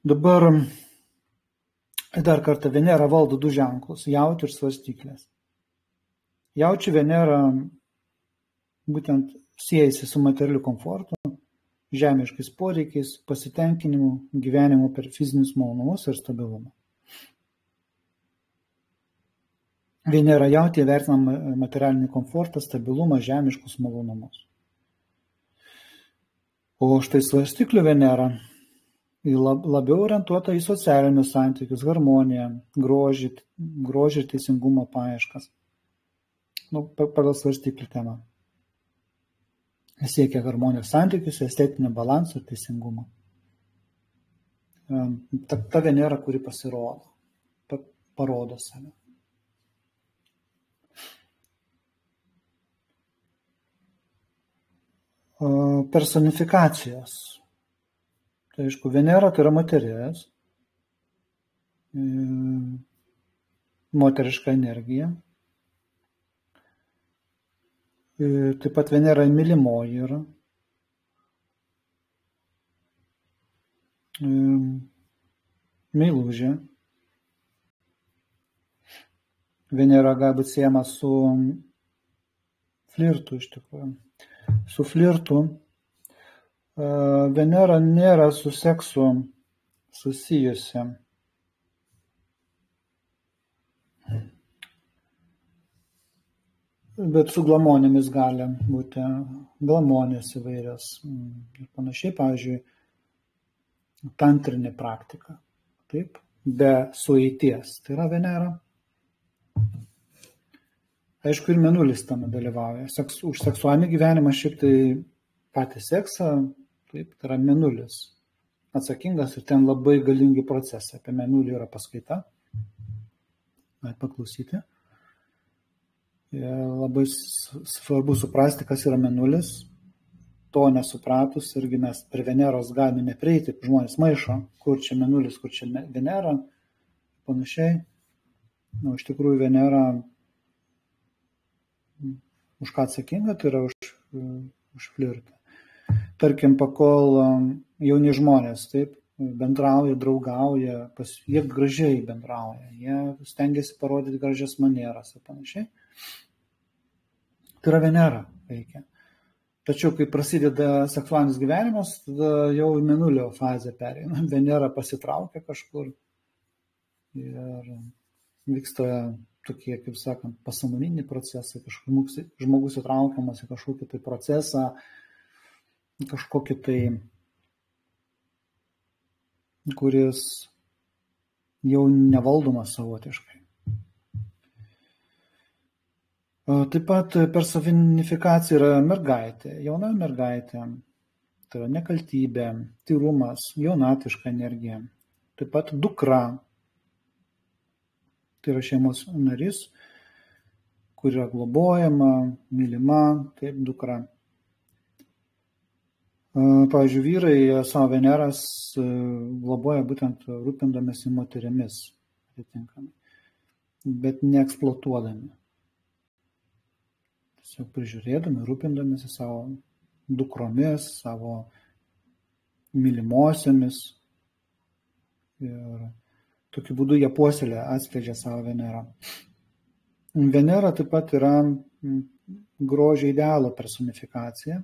Dabar dar kartą Venera valdo du ženklus – jaučių ir svarstyklės. Jaučių Venera būtent siejasi su materialiu komfortu, žemiškais poreikiais, pasitenkinimu, gyvenimu per fizinius malonumus ir stabilumą. Venera jautė vertina materialinį komfortą, stabilumą, žemiškus malonumus. O štai svarstyklių Venera labiau orientuota į socialinius santykius, harmoniją, grožį ir teisingumo paieškas. Pagal svarstyklių temą. Siekia harmonijos santykius, estetinio balanso ir teisingumo. Ta Venera, kuri pasirodo, parodo save. Personifikacijos. Tai aišku, Venera tai yra moteris, moteriška energija. Taip pat Venera mylimoji yra. Meilužė. Venera gali būti siejama su flirtu iš tikrųjų. Su flirtu. Venera nėra su seksu susijusi. Bet su glamonėmis gali būti glamonės įvairios ir panašiai, pavyzdžiui, tantrinė praktika. Taip, be sueities. Tai yra Venera. Aišku, ir Mėnulis tame dalyvauja. Už seksualinį gyvenimą šiaip tai patį seksą, taip, tai yra Mėnulis atsakingas ir ten labai galingi procesai. Apie Mėnulį yra paskaita. Galite paklausyti. Labai svarbu suprasti, kas yra Mėnulis. To nesupratus irgi mes prie Veneros galime neprieiti. Žmonės maišo, kur čia Mėnulis, kur čia Venera, panašiai. Iš tikrųjų Venera Už ką atsakinga, tai yra už flirtą. Tarkim, pakol jauni žmonės taip bendrauja, draugauja, jie gražiai bendrauja, jie stengiasi parodyti gražias manieras ir panašiai. Tai yra Venera veikia. Tačiau, kai prasideda seksualinis gyvenimas, tada jau į Mėnulio fazę pereina. Venera pasitraukia kažkur ir vyksta tokie, kaip sakant, pasąmoniniai procesai, žmogus įtraukiamas į kažkokį tai procesą, kažkokį tai, kuris jau nevaldomas savotiškai. Taip pat personifikacija yra mergaitė, jauna mergaitė, tai yra nekaltybė, tyrumas, jaunatiška energija. Taip pat dukra, tai yra šeimos narys, kur yra globojama, mylima, taip dukra. Pavyzdžiui, vyrai savo Veneras globoja būtent rūpindamėsi moterimis, atitinkamai, bet neeksploatuodami. Tiesiog prižiūrėdami, rūpindamėsi savo dukromis, savo mylimosiomis. Ir tokiu būdu jie puoselė, atskleidžia savo Venerą. Venera taip pat yra grožio idealo personifikacija.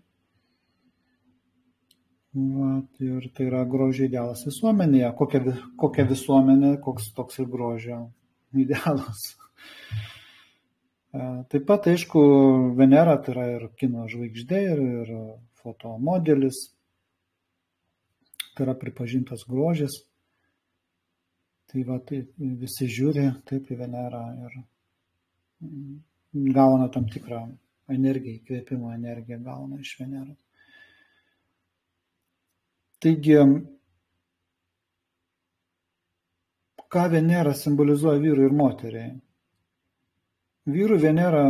Ir tai yra grožio idealas visuomenėje. Kokia visuomenė, koks toks ir grožio idealas. Taip pat, aišku, Venera tai yra ir kino žvaigždė, ir fotomodelis. Tai yra pripažintas grožis. Tai visi žiūri taip į Venerą ir gauna tam tikrą energiją, įkvėpimo energiją gauna iš Veneros. Taigi, ką Venera simbolizuoja vyrui ir moteriai? Vyrui Venera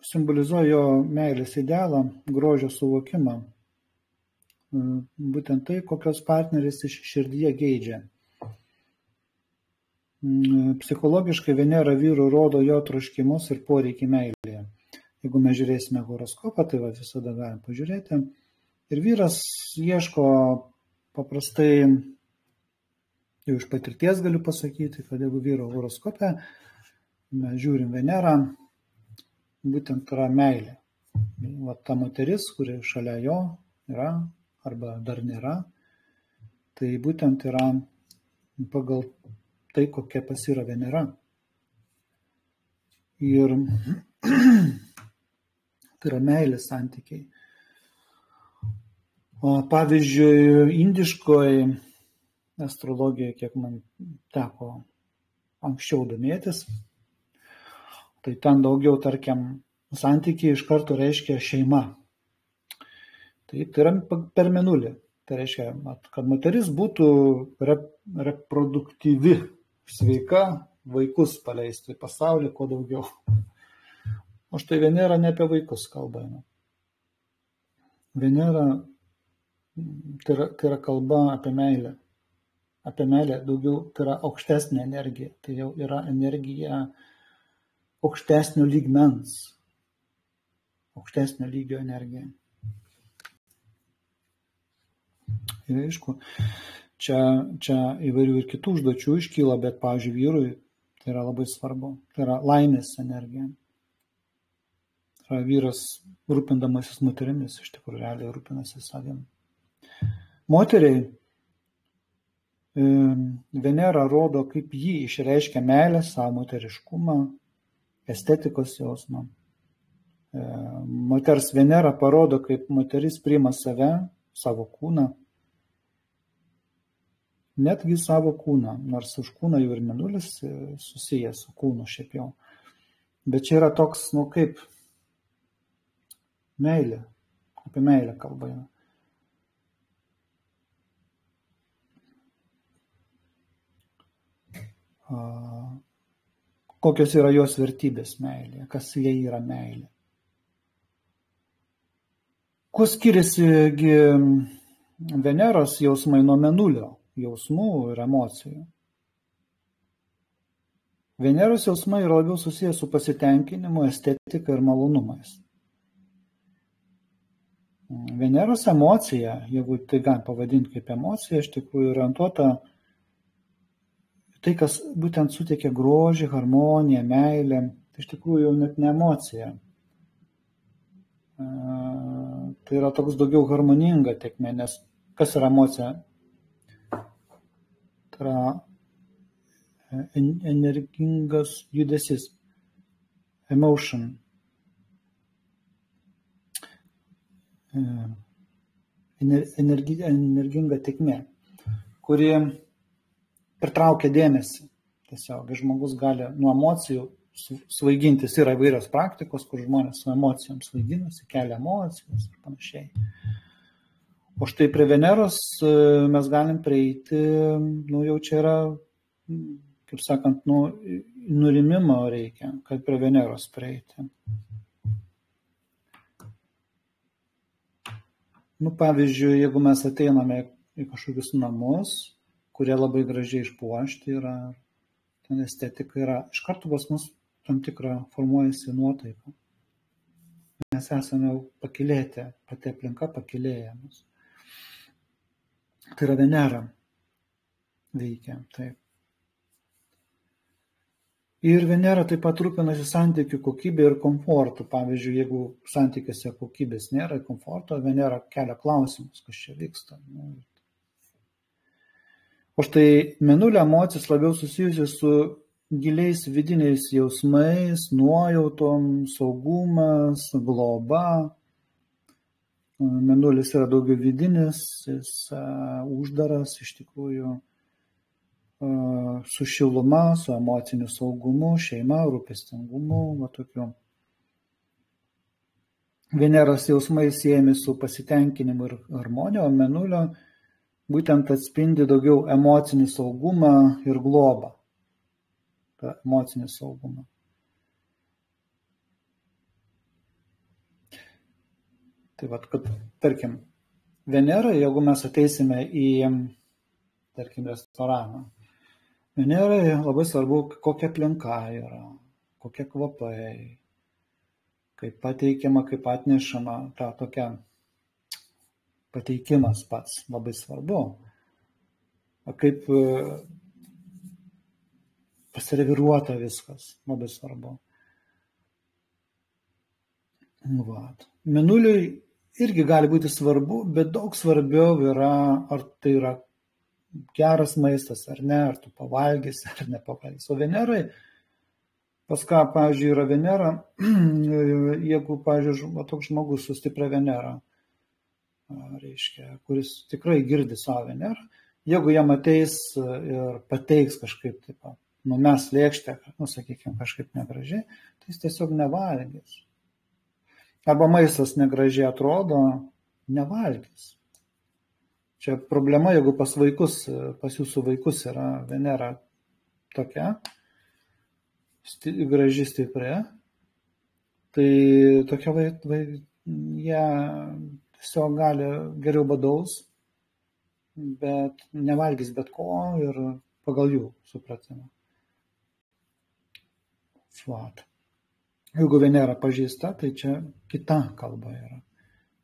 simbolizuoja jo meilės idealą, grožio suvokimą. Būtent tai, kokios partneris iš širdyje geidžia. Psichologiškai Venera vyrui rodo jo troškimus ir poreikį meilėje. Jeigu mes žiūrėsime horoskopą, tai visada galim pažiūrėti. Ir vyras ieško paprastai, jau iš patirties galiu pasakyti, kad jeigu vyro horoskope mes žiūrim Venerą, būtent yra meilė. Ta moteris, kuri šalia jo yra arba dar nėra, tai būtent yra pagal tai, kokia pas yra Venera. Ir tai yra meilės santykiai. Pavyzdžiui, indiškoje astrologijoje, kiek man teko anksčiau domėtis, tai ten daugiau, tarkim, santykiai iš karto reiškia šeima. Tai yra per Mėnulį. Tai reiškia, kad moteris būtų reproduktyvi, sveika, vaikus paleistų į pasaulį kuo daugiau. O štai Venera ne apie vaikus kalba. Venera tai yra kalba apie meilę. Apie meilę daugiau, tai yra aukštesnė energija. Tai jau yra energija aukštesnio lygmens. Aukštesnio lygio energija. Ir aišku, čia įvairių ir kitų užduočių iškyla, bet, pavyzdžiui, vyrui tai yra labai svarbu. Tai yra laimės energija. Tai yra vyras rūpindamasis moterimis, iš tikrųjų realiai rūpinasi savim. Moteriai Venera rodo, kaip ji išreiškia meilę, savo moteriškumą, estetikos jausmą. Moters Venera parodo, kaip moteris priima save, savo kūną, netgi savo kūną, nors už kūną jau ir Mėnulis susijęs su kūnu šiaip jau. Bet čia yra toks, kaip meilė, apie meilę kalba. Kokios yra jos vertybės meilė, kas jai yra meilė. Kuo skiriasi Veneros jausmai nuo Mėnulio jausmų ir emocijų? Veneros jausmai yra labiau susijęs su pasitenkinimu, estetika ir malonumais. Veneros emocija, jeigu tai galim pavadinti kaip emocija, iš tikrųjų orientuota tai, kas būtent suteikia grožį, harmoniją, meilę, tai iš tikrųjų jau net ne emocija. Tai yra toks daugiau harmoninga tėkmė, nes kas yra emocija? Tai yra energingas judesys, emotion. Energinga tėkmė, kuri pritraukia dėmesį. Tiesiog žmogus gali nuo emocijų svaigintis. Yra įvairios praktikos, kur žmonės su emocijom svaiginasi, kelia emocijas ir panašiai. O štai prie Veneros mes galim prieiti, jau čia yra, kaip sakant, nurimimo reikia, kad prie Veneros prieiti. Pavyzdžiui, jeigu mes ateiname į kažkokius namus, kurie labai gražiai išpuošti yra, ten estetika yra, iš karto pas mus tam tikrą formuojasi nuotaika. Mes esame pakylėti, pati aplinka pakylėja mus. Tai yra Venera veikia, taip. Ir Venera taip pat rūpinasi santykių kokybė ir komfortu. Pavyzdžiui, jeigu santykiuose kokybės nėra, komforto, Venera kelia klausimus, kas čia vyksta. O štai Mėnulio emocijos labiau susijusios su giliais vidiniais jausmais, nuojautom, saugumas, globa. Mėnulis yra daugiau vidinis, jis uždaras iš tikrųjų, su šiluma, su emociniu saugumu, šeima, rūpestingumu, tokiu. Veneros jausmai siejami su pasitenkinimu ir harmonija, o Mėnulio būtent atspindi daugiau emocinį saugumą ir globą. Ta emocinį saugumą. Tai kad, tarkim, Venera, jeigu mes ateisime į, tarkim, restoraną, Venerai labai svarbu, kokia aplinka yra, kokie kvapai, kaip pateikiama, kaip atnešama, ta tokia pateikimas pats labai svarbu. Kaip pasireviruota viskas, labai svarbu. Mėnuliui irgi gali būti svarbu, bet daug svarbiau yra, ar tai yra geras maistas ar ne, ar tu pavalgysi ar nepavalgysi. O Venerai, pas ką, pavyzdžiui, yra Venera, jeigu, pavyzdžiui, toks žmogus su stipria Venera, reiškia, kuris tikrai girdi savo Venerą, jeigu jam ateis ir pateiks kažkaip, taip, mes lėkštę, sakykime, kažkaip negražiai, tai jis tiesiog nevalgys. Arba maistas negražiai atrodo, nevalgys. Čia problema, jeigu pas jūsų vaikus yra Venera tokia, graži stipri, tai tokie jie tiesiog gali geriau badaus, bet nevalgys bet ko ir pagal jų supratimą. Jeigu Venera pažįsta, tai čia kita kalba yra.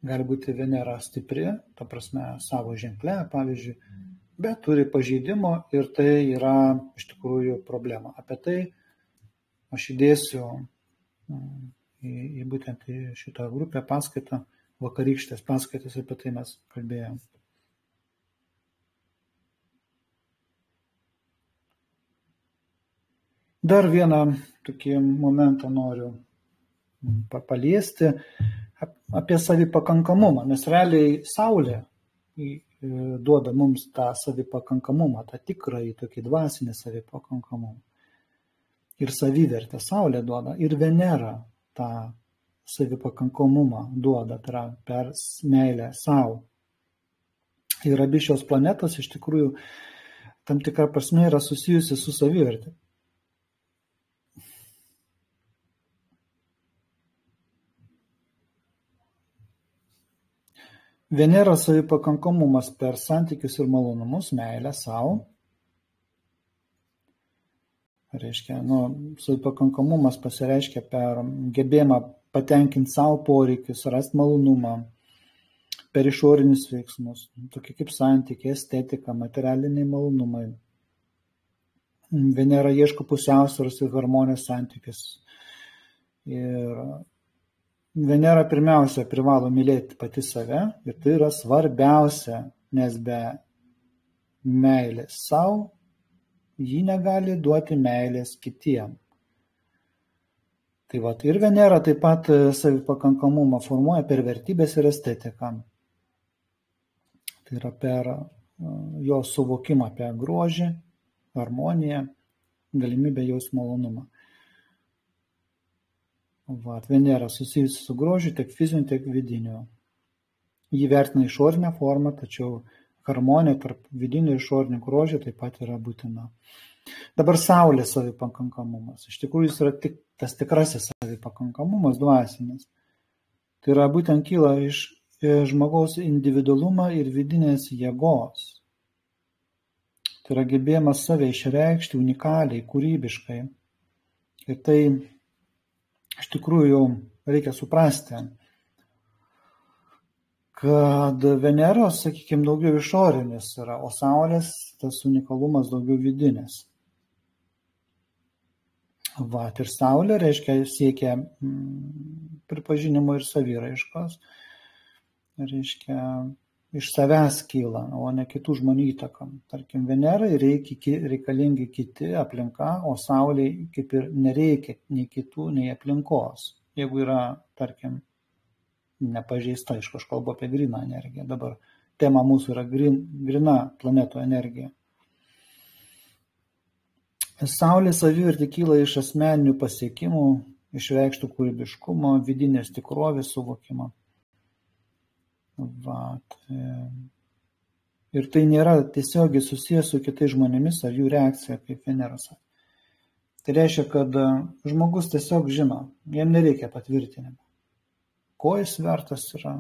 Gali būti Venera stipri, ta prasme savo ženkle, pavyzdžiui, bet turi pažeidimo ir tai yra iš tikrųjų problema. Apie tai aš įdėsiu būtent į šitą grupę paskaitą, vakarykštės paskaitas, apie tai mes kalbėjom. Dar vieną tokį momentą noriu paliesti apie savipakankamumą, nes realiai Saulė duoda mums tą savipakankamumą, tą tikrąjį tokį dvasinį savipakankamumą. Ir savivertę Saulė duoda, ir Venera tą savipakankamumą duoda, tai yra per meilę savo. Ir abi šios planetos iš tikrųjų tam tikra prasme yra susijusi su savivertė. Veneros savipakankamumas per santykius ir malonumus, meilę savo, Reiškia, savipakankamumas pasireiškia per gebėjimą patenkinti savo poreikius, rasti malonumą, per išorinius veiksmus, tokie kaip santykiai, estetika, materialiniai malonumai. Venera ieško pusiausvyros ir harmonijos santykis. Ir Venera pirmiausia privalo mylėti pati save ir tai yra svarbiausia, nes be meilės savo ji negali duoti meilės kitiem. Tai ir Venera taip pat savipakankamumą formuoja per vertybės ir estetiką. Tai yra per jo suvokimą apie grožį, harmoniją, galimybę jaust malonumą. Venera susijusi su grožiu tiek fiziniu, tiek vidiniu. Jį vertina išorinę formą, tačiau harmonija tarp vidinio ir išorinio grožio taip pat yra būtina. Dabar Saulės savipakankamumas. Iš tikrųjų jis yra tik tas tikrasis savipakankamumas dvasinis. Tai yra būtent kyla iš žmogaus individualumą ir vidinės jėgos. Tai yra gebėjimas save išreikšti unikaliai, kūrybiškai. Ir tai iš tikrųjų jau reikia suprasti, kad Veneros, sakykime, daugiau išorinis yra, o Saulės tas unikalumas daugiau vidinis. Ir Saulė, reiškia, siekia pripažinimo ir saviraiškos, reiškia, iš savęs kyla, o ne kitų žmonių įtakam. Tarkim, Venerai reikalingi kiti aplinka, o Saulei kaip ir nereikia nei kitų, nei aplinkos. Jeigu yra, tarkim, nepažeista, aišku, aš kalbu apie gryną energiją. Dabar tema mūsų yra gryna planetų energija. Saulės savivertė kyla iš asmeninių pasiekimų, išreikštų kūrybiškumo, vidinės tikrovės suvokimo. Ir tai nėra tiesiogiai susijęs su kitais žmonėmis ar jų reakcija kaip Veneros. Tai reiškia, kad žmogus tiesiog žino, jam nereikia patvirtinimo, ko jis vertas yra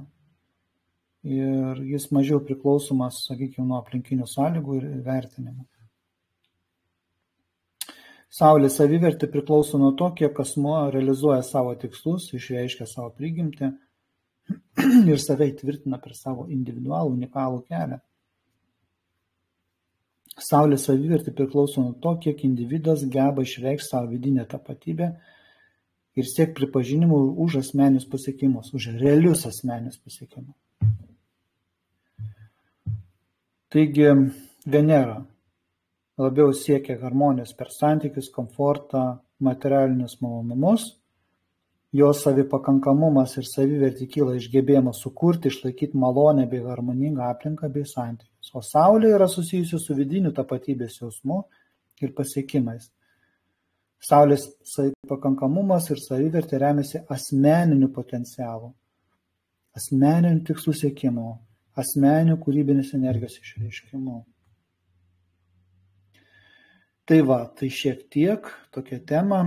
ir jis mažiau priklausomas, sakykime, nuo aplinkinių sąlygų ir vertinimų. Saulės savivertė priklauso nuo to, kiek asmuo realizuoja savo tikslus, išreiškia savo prigimtį ir save įtvirtina per savo individualų, unikalų kelią. Saulės savivertė priklauso nuo to, kiek individas geba išreikšti savo vidinę tapatybę ir siek pripažinimų už asmeninius pasiekimus, už realius asmeninius pasiekimus. Taigi Venera labiau siekia harmonijos per santykius, komfortą, materialinius malonumus. Jos savipakankamumas ir savivertė kyla iš gebėjimo sukurti, išlaikyti malonę bei harmoningą aplinką bei santykius. O Saulė yra susijusi su vidiniu tapatybės jausmu ir pasiekimais. Saulės savipakankamumas ir savivertė remiasi asmeniniu potencialu, asmeniniu tikslų siekimu, asmeniniu kūrybinės energijos išreiškimu. Tai šiek tiek tokia tema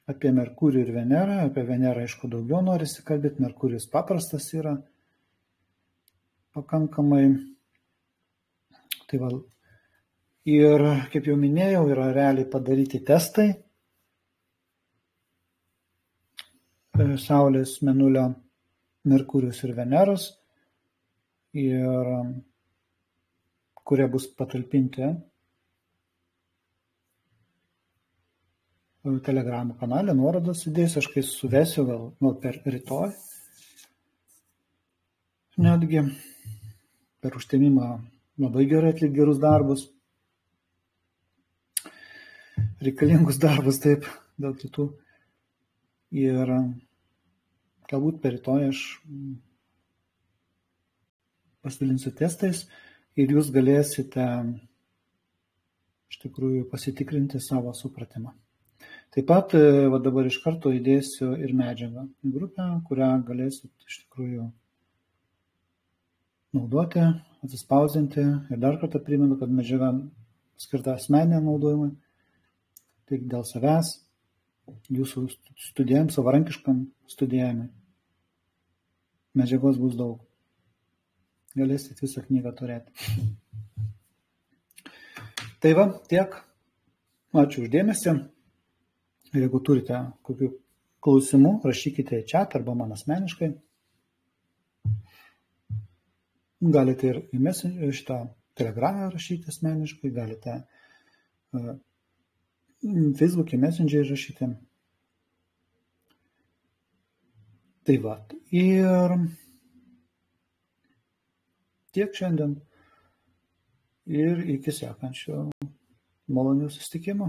apie Merkurijų ir Venerą. Apie Venerą, aišku, daugiau norisi kalbėti, Merkurijus paprastas yra pakankamai. Ir, kaip jau minėjau, yra realiai padaryti testai Saulės, Mėnulio, Merkurijus ir Veneros, ir kurie bus patalpinti Telegramų kanale, nuorodas įdėsiu, aš kai suvesiu gal per rytoj. Netgi per užtemimą labai gerai atlikti gerus darbus, reikalingus darbus, taip, dėl kitų. Ir galbūt per rytoj aš pasidalinsiu testais ir jūs galėsite iš tikrųjų pasitikrinti savo supratimą. Taip pat dabar iš karto įdėsiu ir medžiagą grupę, kurią galėsit iš tikrųjų naudoti, atsispausdinti. Ir dar kartą primenu, kad medžiaga skirta asmeniniam naudojimui, tik dėl savęs, jūsų studijavim, savarankiškam studijavimui. Medžiagos bus daug. Galėsit visą knygą turėti. Tai va, tiek. Ačiū uždėmesi. Jeigu turite kokių klausimų, rašykite į chat arba man asmeniškai. Galite ir į šitą telegramą rašyti asmeniškai, galite Facebook'e Messenger'e rašyti. Tai va. Ir tiek šiandien. Ir iki sekančio malonių susitikimo.